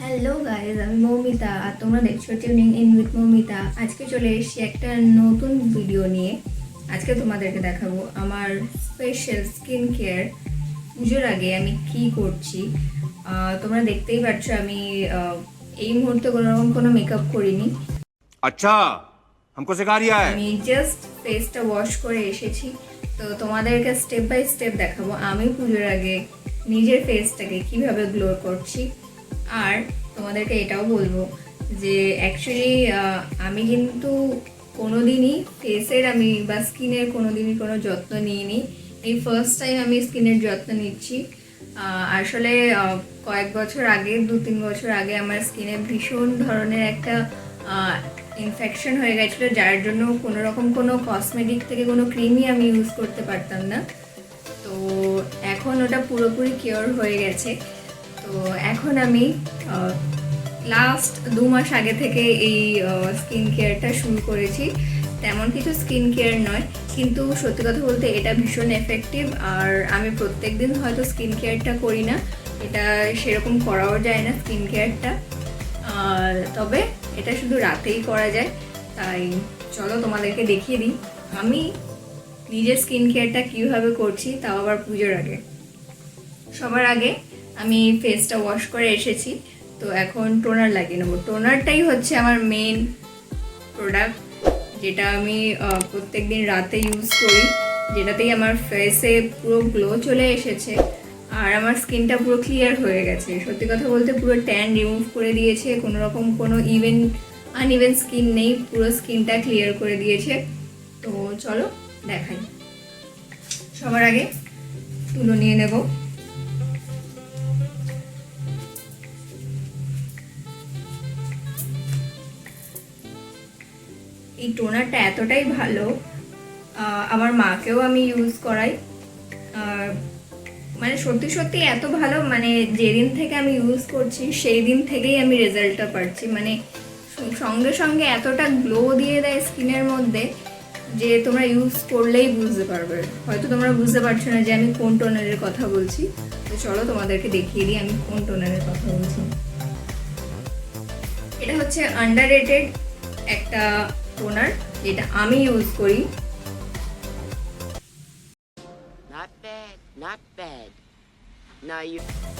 Hello guys, আমি মৌমিতা আর তোমরা দেখছো টিউনিং ইন উইথ মৌমিতা। আজকে চলে এসেছি একটা নতুন ভিডিও নিয়ে। আজকে তোমাদেরকে দেখাবো আমার স্পেশাল স্কিন কেয়ার পুজোর আগে আমি কি করছি। তোমরা দেখতেই পাচ্ছ আমি এই মুহূর্তে কোনোরকম কোনো মেকআপ করিনি। अच्छा हमको सिखा रिया है। আমি জাস্ট ফেসটা ওয়াশ করে এসেছি, তো তোমাদেরকে স্টেপ বাই স্টেপ দেখাবো আমি পুজোর আগে নিজের ফেসটাকে কিভাবে গ্লো করছি। আর তোমাদেরকে এটাও বলবো যে অ্যাকচুয়ালি আমি কিন্তু কোনোদিনই ফেসের আমি বা স্কিনের কোনোদিনই কোনো যত্ন নিইনি। এই ফার্স্ট টাইম আমি স্কিনের যত্ন নিচ্ছি। আসলে কয়েক বছর আগে 2-3 বছর আগে আমার স্কিনে ভীষণ ধরনের একটা ইনফেকশন হয়ে গেছিলো, যার জন্য কোনো রকম কোনো কসমেটিক থেকে কোনো ক্রিমই আমি ইউজ করতে পারতাম না। তো এখন ওটা পুরোপুরি কিওর হয়ে গেছে। তো এখন আমি লাস্ট 2 মাস আগে থেকে এই স্কিন কেয়ারটা শুরু করেছি। তেমন কিছু স্কিন কেয়ার নয়, কিন্তু সত্যি কথা বলতে এটা ভীষণ এফেক্টিভ। আর আমি প্রত্যেক দিন হয়তো স্কিন কেয়ারটা করি না, এটা সেরকম করাও যায় না স্কিন কেয়ারটা, তবে এটা শুধু রাতেই করা যায়। তাই চলো তোমাদেরকে দেখিয়ে দিই আমি নিজের স্কিন কেয়ারটা কীভাবে করছি, তাও আবার পুজোর আগে। সবার আগে আমি ফেসটা ওয়াশ করে এসেছি, তো এখন টোনার লাগিয়ে নেবো। টোনারটাই হচ্ছে আমার মেন প্রোডাক্ট, যেটা আমি প্রত্যেক দিন রাতে ইউজ করি, যেটাতেই আমার ফেসে পুরো গ্লো চলে এসেছে আর আমার স্কিনটা পুরো ক্লিয়ার হয়ে গেছে। সত্যি কথা বলতে পুরো ট্যান রিমুভ করে দিয়েছে, কোনো রকম কোনো আনইভেন স্কিন নেই, পুরো স্কিনটা ক্লিয়ার করে দিয়েছে। তো চলো দেখাই। সবার আগে তুলো নিয়ে নেব। এই টোনারটা এতটাই ভালো, আমার মাকেও আমি ইউজ করাই। মানে সত্যি সত্যি এত ভালো, মানে যেদিন থেকে আমি ইউজ করছি সেই দিন থেকেই আমি রেজাল্টটা পাচ্ছি। মানে সঙ্গে সঙ্গে এতটা গ্লো দিয়ে দেয় স্কিনের মধ্যে যে তোমরা ইউজ করলেই বুঝতে পারবে। হয়তো তোমরা বুঝতে পারছো না যে আমি কোন টোনারের কথা বলছি, তো চলো তোমাদেরকে দেখিয়ে দিই আমি কোন টোনারের কথা বলছি। এটা হচ্ছে আন্ডাররেটেড একটা টোনার, যেটা আমি ইউজ করি।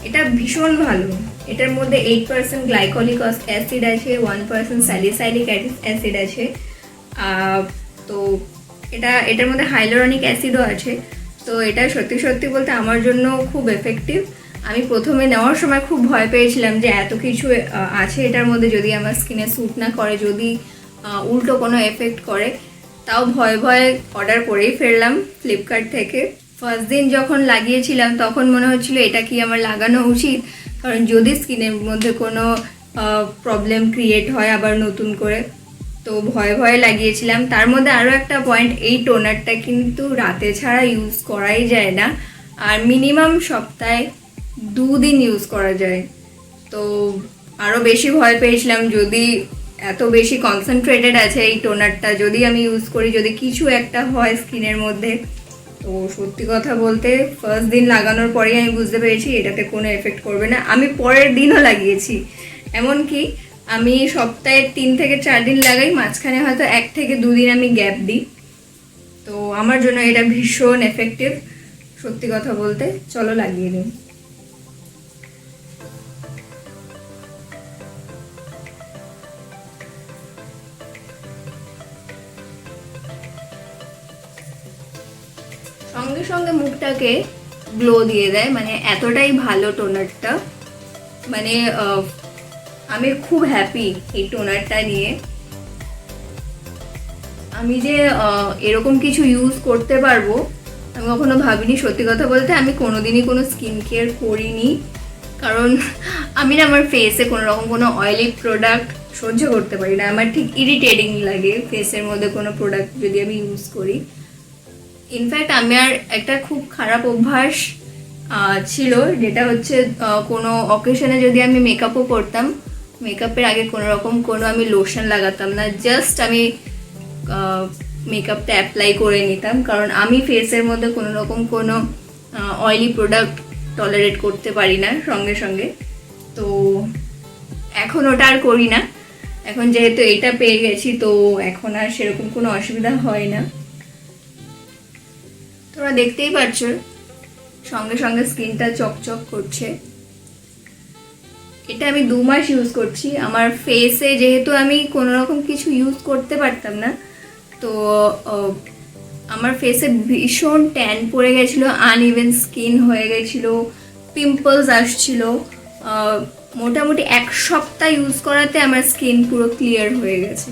এটা ভীষণ ভালো। এটার মধ্যে 8% গ্লাইকোলিক অ্যাসিড আছে, 1% স্যালিসাইলিক অ্যাসিড আছে। তো এটার মধ্যে হাইলোরনিক অ্যাসিডও আছে। তো এটা সত্যি সত্যি বলতে আমার জন্য খুব এফেক্টিভ। আমি প্রথমে নেওয়ার সময় খুব ভয় পেয়েছিলাম যে এত কিছু আছে এটার মধ্যে, যদি আমার স্কিনে স্যুট না করে, যদি উল্টো কোনো এফেক্ট করে। তাও ভয়ে ভয়ে অর্ডার করেই ফেললাম ফ্লিপকার্ট থেকে। ফার্স্ট দিন যখন লাগিয়েছিলাম তখন মনে হচ্ছিল এটা কি আমার লাগানো উচিত, কারণ যদি স্কিনের মধ্যে কোনো প্রবলেম ক্রিয়েট হয় আবার নতুন করে, তো ভয়ে ভয়ে লাগিয়েছিলাম। তার মধ্যে আরও একটা পয়েন্ট, এই টোনারটা কিন্তু রাতে ছাড়া ইউজ করাই যায় না, আর মিনিমাম সপ্তাহে 2 দিন ইউজ করা যায়। তো আরও বেশি ভয় পেয়েছিলাম, যদি এত বেশি কনসেন্ট্রেটেড আছে এই টোনারটা, যদি আমি ইউজ করি, যদি কিছু একটা হয় স্কিনের মধ্যে। তো সত্যি কথা বলতে ফার্স্ট দিন লাগানোর পরেই আমি বুঝতে পেরেছি এটাতে কোনো এফেক্ট করবে না। আমি পরের দিনও লাগিয়েছি, এমনকি আমি সপ্তাহে 3 থেকে 4 দিন লাগাই, মাঝখানে হয়তো 1 থেকে 2 দিন আমি গ্যাপ দিই। তো আমার জন্য এটা ভীষণ এফেক্টিভ সত্যি কথা বলতে। চলো লাগিয়ে নিই। সঙ্গে সঙ্গে মুখটাকে গ্লো দিয়ে দেয়, মানে এতটাই ভালো টোনারটা। মানে আমি খুব হ্যাপি এই টোনারটা নিয়ে। আমি যে এরকম কিছু ইউজ করতে পারবো আমি কখনো ভাবিনি। সত্যি কথা বলতে আমি কোনোদিনই কোনো স্কিন কেয়ার করিনি, কারণ আমি না আমার ফেসে কোনো রকম কোনো অয়েলি প্রোডাক্ট সহ্য করতে পারি না। আমার ঠিক ইরিটেটিং লাগে ফেসের মধ্যে কোনো প্রোডাক্ট যদি আমি ইউজ করি। ইনফ্যাক্ট আমার একটা খুব খারাপ অভ্যাস ছিল, যেটা হচ্ছে কোনো অকেশনে যদি আমি মেকআপও করতাম, মেকআপের আগে কোনো রকম কোনো আমি লোশন লাগাতাম না, জাস্ট আমি মেকআপটা অ্যাপ্লাই করে নিতাম, কারণ আমি ফেসের মধ্যে কোনো রকম কোনো অয়েলি প্রোডাক্ট টলারেট করতে পারি না সঙ্গে সঙ্গে। তো এখন ওটা আর করি না, এখন যেহেতু এটা পেয়ে গেছি তো এখন আর সেরকম কোনো অসুবিধা হয় না। তোমরা দেখতেই পাচ্ছ সঙ্গে সঙ্গে স্কিনটা চকচক করছে। এটা আমি 2 মাস ইউজ করছি। আমার ফেসে যেহেতু আমি কোনো রকম কিছু ইউজ করতে পারতাম না, তো আমার ফেসে ভীষণ ট্যান পড়ে গেছিলো, আনইভেন স্কিন হয়ে গেছিলো, পিম্পলস আসছিল। মোটামুটি 1 সপ্তাহ ইউজ করাতে আমার স্কিন পুরো ক্লিয়ার হয়ে গেছে।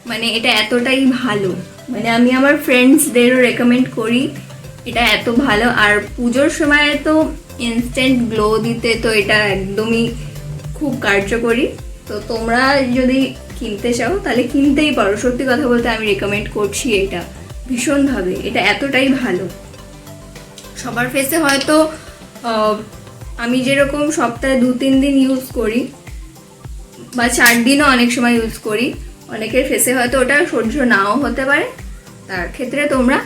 মানে এটা এতটাই ভালো, মানে আমি আমার ফ্রেন্ডসদেরও রেকমেন্ড করি, এটা এত ভালো। আর পুজোর সময় তো ইনস্ট্যান্ট গ্লো দিতে তো এটা একদমই খুব কার্যকরী। তো তোমরা যদি কিনতে চাও তাহলে কিনতেই পারো। সত্যি কথা বলতে আমি রেকমেন্ড করছি এটা ভীষণভাবে, এটা এতটাই ভালো। সবার ফেসে হয়তো আমি যেরকম সপ্তাহে 2-3 দিন ইউজ করি বা 4 দিনও অনেক সময় ইউজ করি, অনেকের ফেসে হয়তো ওটা সহ্য নাও হতে পারে। তার ক্ষেত্রে তোমরা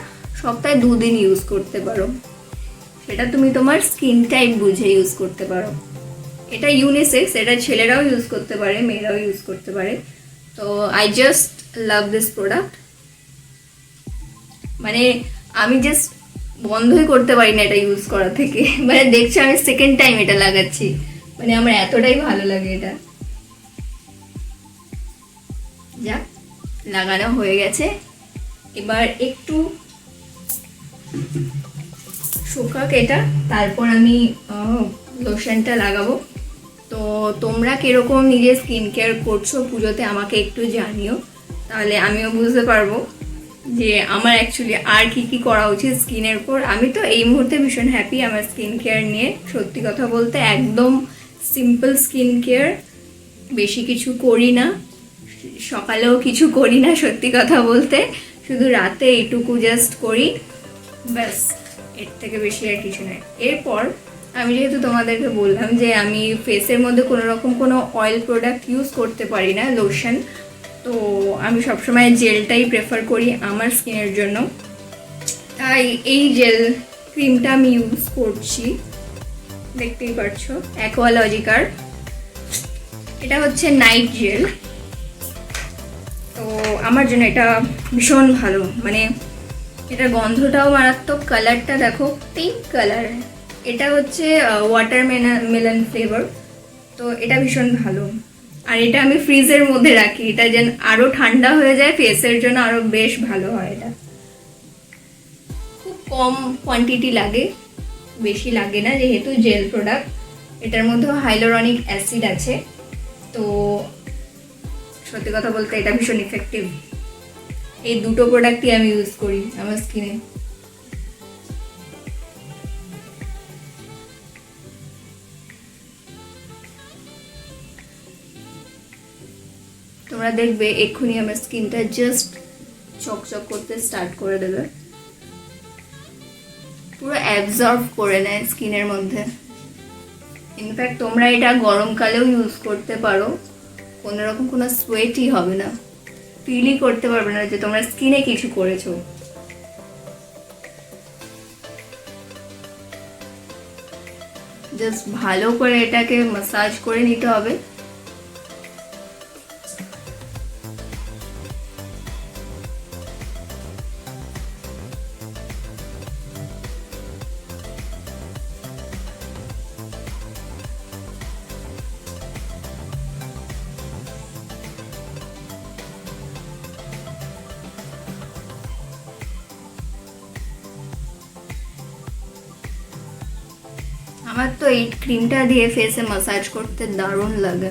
সপ্তাহে 2 দিন ইউজ করতে পারো, সেটা তুমি তোমার স্কিন টাইপ বুঝে ইউজ করতে পারো। এটা ইউনিসেক্স, এটা ছেলেরাও ইউজ করতে পারে, মেয়েরাও ইউজ করতে পারে। তো I just love this product. মানে আমি জাস্ট বন্ধই করতে পারি না এটা ইউজ করা থেকে। মানে দেখছি আমি সেকেন্ড টাইম এটা লাগাচ্ছি, মানে আমার এতটাই ভালো লাগে এটা। যাক, লাগানো হয়ে গেছে, এবার একটু শুকাক এটা, তারপর আমি লোশনটা লাগাবো। তো তোমরা কিরকম নিজের স্কিন কেয়ার করছো পুজোতে আমাকে একটু জানিও, তাহলে আমিও বুঝতে পারবো যে আমার অ্যাকচুয়ালি আর কি কি করা উচিত স্কিনের উপর। আমি তো এই মুহূর্তে ভীষণ হ্যাপি আমার স্কিন কেয়ার নিয়ে। সত্যি কথা বলতে একদম সিম্পল স্কিন কেয়ার, বেশি কিছু করি না, সকালেও কিছু করি না সত্যি কথা বলতে, শুধু রাতে এইটুকু জাস্ট করি, ব্যাস, এর থেকে বেশি আর কিছু নয়। এরপর আমি যেহেতু তোমাদেরকে বললাম যে আমি ফেসের মধ্যে কোনো রকম কোনো অয়েল প্রোডাক্ট ইউজ করতে পারি না, লোশন, তো আমি সবসময় জেলটাই প্রেফার করি আমার স্কিনের জন্য। তাই এই জেল ক্রিমটা আমি ইউজ করছি, দেখতেই পাচ্ছো, অ্যাকোয়ালজিকার। এটা হচ্ছে নাইট জেল। তো আমার জন্য এটা ভীষণ ভালো, মানে এটা গন্ধটাও মারাত্মক, কালারটা দেখো পিঙ্ক কালার। এটা হচ্ছে ওয়াটারমেলন ফ্লেভার, তো এটা ভীষণ ভালো। আর এটা আমি ফ্রিজের মধ্যে রাখি, এটা যেন আরও ঠান্ডা হয়ে যায়, ফেসের জন্য আরও বেশ ভালো হয়। এটা খুব কম কোয়ান্টিটি লাগে, বেশি লাগে না, যেহেতু জেল প্রোডাক্ট। এটার মধ্যে হাইলোরনিক অ্যাসিড আছে, তো সত্যি কথা বলতে এটা ভীষণ ইফেক্টিভ। এই দুটো প্রোডাক্টই আমি ইউজ করি আমার স্কিনে। তোমরা দেখবে এক্ষুনি আমার স্কিনটা জাস্ট চকচক করতে স্টার্ট করে দেবে, পুরো অ্যাবজর্ব করে নেয় স্কিনের মধ্যে। ইনফ্যাক্ট তোমরা এটা গরমকালেও ইউজ করতে পারো, কোনোরকম কোনো সোয়েটই হবে না, ফিলই করতে পারবে না যে তোমরা স্কিনে কিছু করেছো। জাস্ট ভালো করে এটাকে ম্যাসাজ করে নিতে হবে। আমার তো এই ক্রিমটা দিয়ে ফেসে ম্যাসাজ করতে দারুণ লাগে,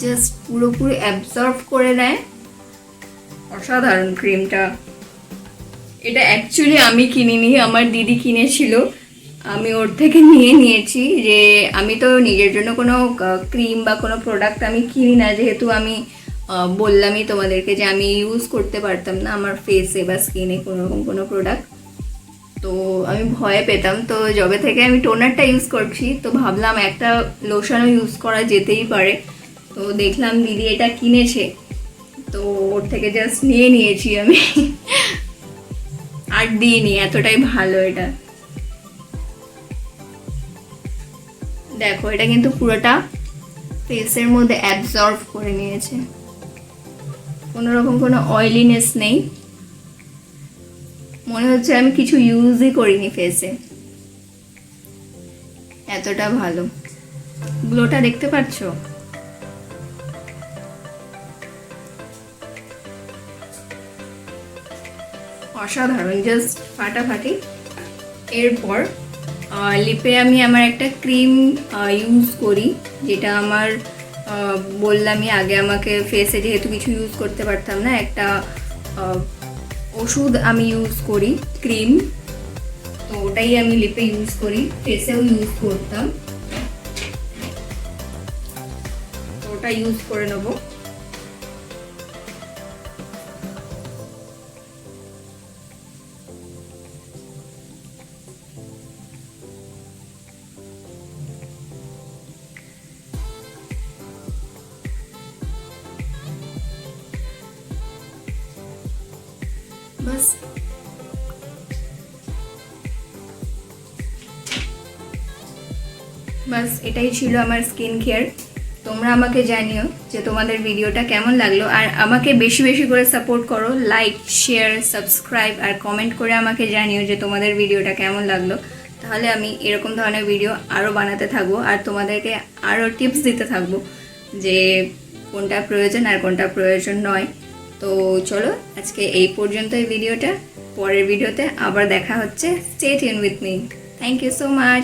জাস্ট পুরোপুরি অ্যাবজর্ব করে নেয়, অসাধারণ ক্রিমটা। এটা অ্যাকচুয়ালি আমি কিনিনি, আমার দিদি কিনেছিল, আমি ওর থেকে নিয়ে নিয়েছি। যে আমি তো নিজের জন্য কোনো ক্রিম বা কোনো প্রোডাক্ট আমি কিনি না, যেহেতু আমি বললামই তোমাদেরকে যে আমি ইউজ করতে পারতাম না আমার ফেসে বা স্কিনে কোনো রকম কোনো প্রোডাক্ট, তো আমি ভয় পেতাম। তো যবে থেকে আমি টোনারটা ইউজ করছি, তো ভাবলাম একটা লোশনও ইউজ করা যেতেই পারে। তো দেখলাম দিদি এটা কিনেছে, তো ওর থেকে জাস্ট নিয়ে নিয়েছি আমি, আর দিইনি, এতটাই ভালো এটা। দেখো এটা কিন্তু পুরোটা ফেসের মধ্যে অ্যাবজর্ব করে নিয়েছে, কোনো রকম কোনো অয়েলিনেস নেই, মনে হচ্ছে আমি কিছু ইউজই করিনি ফেসে, এতটা ভালো গ্লোটা দেখতে পাচ্ছ। অসাধারণ, জাস্ট ফাটাফাটি। এরপর লিপে আমি আমার একটা ক্রিম ইউজ করি, যেটা আমার বললামই আগে, আমাকে ফেসে যেহেতু কিছু ইউজ করতে পারতাম না, একটা ওষুধ আমি ইউজ করি, ক্রিম, তো ওটাই আমি লিপে ইউজ করি, ফেসেও ইউজ করতাম, তো ওটা ইউজ করে নেবো। বাস বাস এটাই ছিল আমার স্কিন কেয়ার। তোমরা আমাকে জানিও যে তোমাদের ভিডিওটা কেমন লাগলো, আর আমাকে বেশি বেশি করে সাপোর্ট করো, লাইক, শেয়ার, সাবস্ক্রাইব আর কমেন্ট করে আমাকে জানিও যে তোমাদের ভিডিওটা কেমন লাগলো। তাহলে আমি এরকম ধরনের ভিডিও আরও বানাতে থাকবো আর তোমাদেরকে আরও টিপস দিতে থাকবো যে কোনটা প্রয়োজন আর কোনটা প্রয়োজন নয়। তো চলো আজকে এই পর্যন্ত এই ভিডিওটা, পরের ভিডিওতে আবার দেখা হচ্ছে। Stay tune with me. Thank you so much.